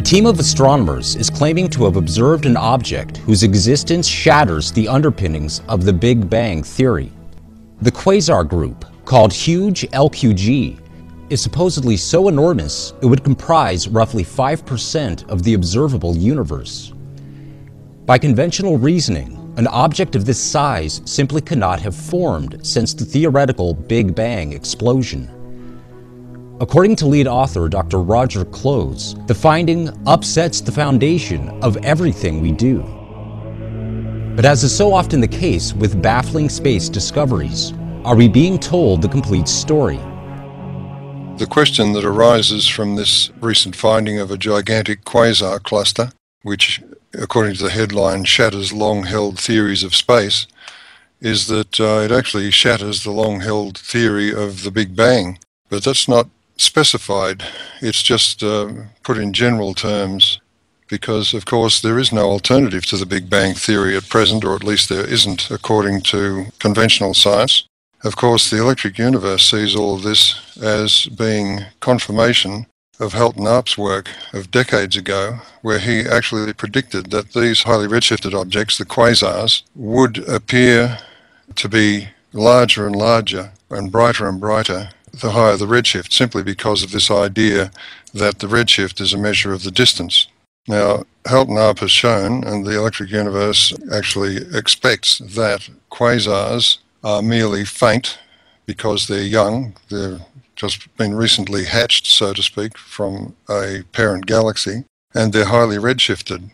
team of astronomers is claiming to have observed an object whose existence shatters the underpinnings of the Big Bang theory. The quasar group, called huge LQG, is supposedly so enormous it would comprise roughly 5% of the observable universe. By conventional reasoning, an object of this size simply cannot have formed since the theoretical Big Bang explosion. According to lead author Dr. Roger Close, the finding upsets the foundation of everything we do. But as is so often the case with baffling space discoveries, are we being told the complete story? The question that arises from this recent finding of a gigantic quasar cluster, which, according to the headline, shatters long-held theories of space, is that it actually shatters the long-held theory of the Big Bang. But that's not specified. It's just put in general terms because, of course, there is no alternative to the Big Bang theory at present, or at least there isn't according to conventional science. Of course, the electric universe sees all of this as being confirmation of Halton Arp's work of decades ago, where he actually predicted that these highly redshifted objects, the quasars, would appear to be larger and larger and brighter the higher the redshift, simply because of this idea that the redshift is a measure of the distance. Now, Halton Arp has shown, and the electric universe actually expects, that quasars are merely faint because they're young. They've just been recently hatched, so to speak, from a parent galaxy, and they're highly redshifted.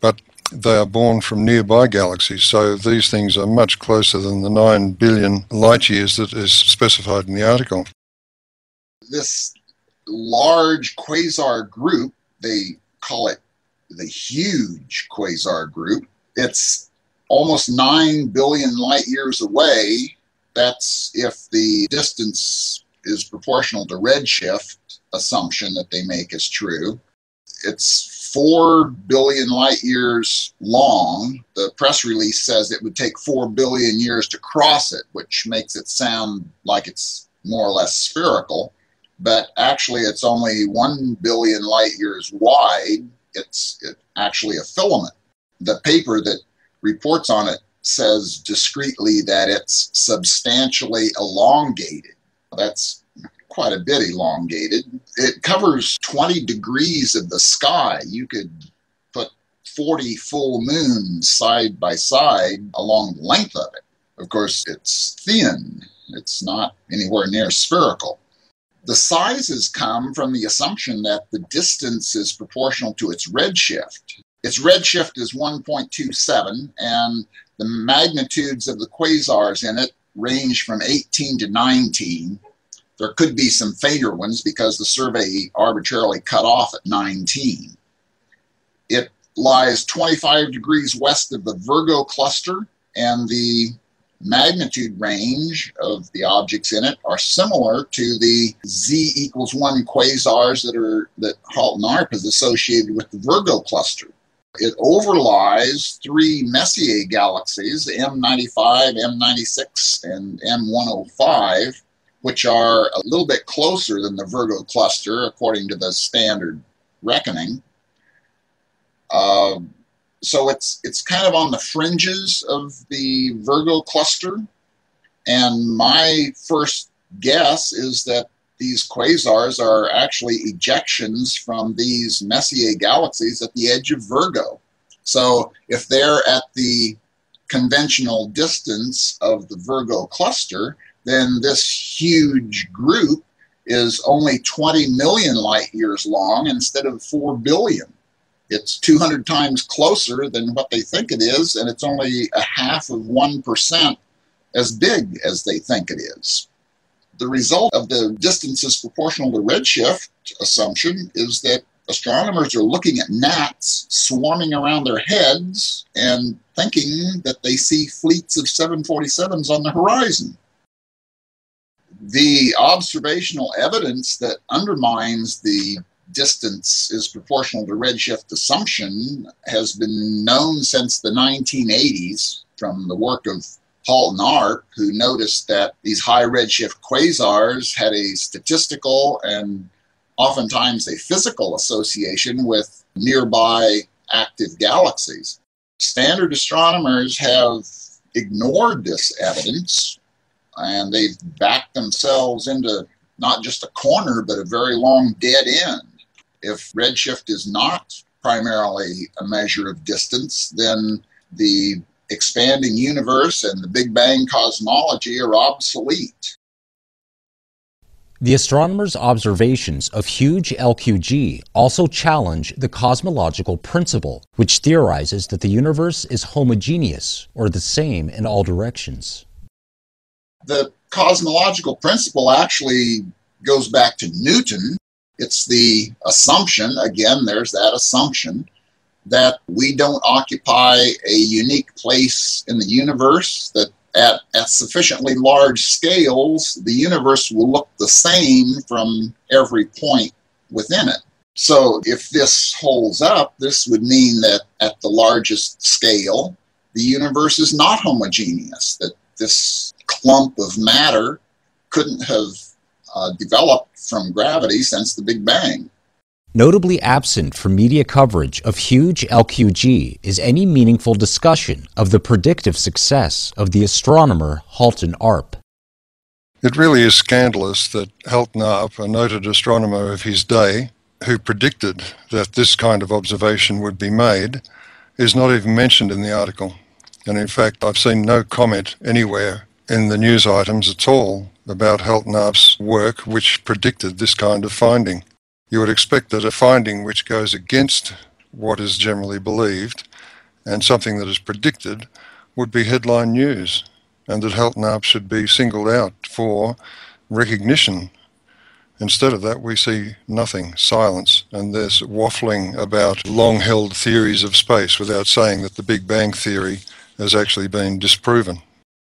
But they are born from nearby galaxies, so these things are much closer than the 9 billion light years that is specified in the article. This large quasar group, they call it the huge quasar group, it's almost 9 billion light years away. That's if the distance is proportional to redshift assumption that they make is true. It's 4 billion light years long. The press release says it would take 4 billion years to cross it, which makes it sound like it's more or less spherical. But actually, it's only 1 billion light years wide. It's actually a filament. The paper that reports on it says discreetly that it's substantially elongated. That's quite a bit elongated. It covers 20 degrees of the sky. You could put 40 full moons side by side along the length of it. Of course, it's thin. It's not anywhere near spherical. The sizes come from the assumption that the distance is proportional to its redshift. Its redshift is 1.27, and the magnitudes of the quasars in it range from 18 to 19. There could be some fainter ones because the survey arbitrarily cut off at 19. It lies 25 degrees west of the Virgo cluster, and the magnitude range of the objects in it are similar to the Z=1 quasars that Halton Arp is associated with the Virgo cluster. It overlies 3 Messier galaxies, M95, M96, and M105, which are a little bit closer than the Virgo cluster, according to the standard reckoning. So it's kind of on the fringes of the Virgo cluster, and my first guess is that these quasars are actually ejections from these Messier galaxies at the edge of Virgo. So if they're at the conventional distance of the Virgo cluster, then this huge group is only 20 million light years long instead of 4 billion. It's 200 times closer than what they think it is, and it's only 0.5% as big as they think it is. The result of the distances proportional to redshift assumption is that astronomers are looking at gnats swarming around their heads and thinking that they see fleets of 747s on the horizon. The observational evidence that undermines the distance is proportional to redshift assumption has been known since the 1980s from the work of Halton Arp, who noticed that these high redshift quasars had a statistical and oftentimes a physical association with nearby active galaxies. Standard astronomers have ignored this evidence, and they've backed themselves into not just a corner, but a very long dead end. If redshift is not primarily a measure of distance, then the expanding universe and the Big Bang cosmology are obsolete. The astronomers' observations of huge LQG also challenge the cosmological principle, which theorizes that the universe is homogeneous, or the same in all directions. The cosmological principle actually goes back to Newton. It's the assumption, again, there's that assumption, that we don't occupy a unique place in the universe, that at sufficiently large scales, the universe will look the same from every point within it. So if this holds up, this would mean that at the largest scale, the universe is not homogeneous, that this clump of matter couldn't have developed from gravity since the Big Bang. Notably absent from media coverage of huge LQG is any meaningful discussion of the predictive success of the astronomer Halton Arp. It really is scandalous that Halton Arp, a noted astronomer of his day, who predicted that this kind of observation would be made, is not even mentioned in the article. And in fact, I've seen no comment anywhere in the news items at all about Halton Arp's work which predicted this kind of finding. You would expect that a finding which goes against what is generally believed and something that is predicted would be headline news, and that Halton Arp should be singled out for recognition. Instead of that, we see nothing, silence, and there's waffling about long-held theories of space without saying that the Big Bang theory has actually been disproven.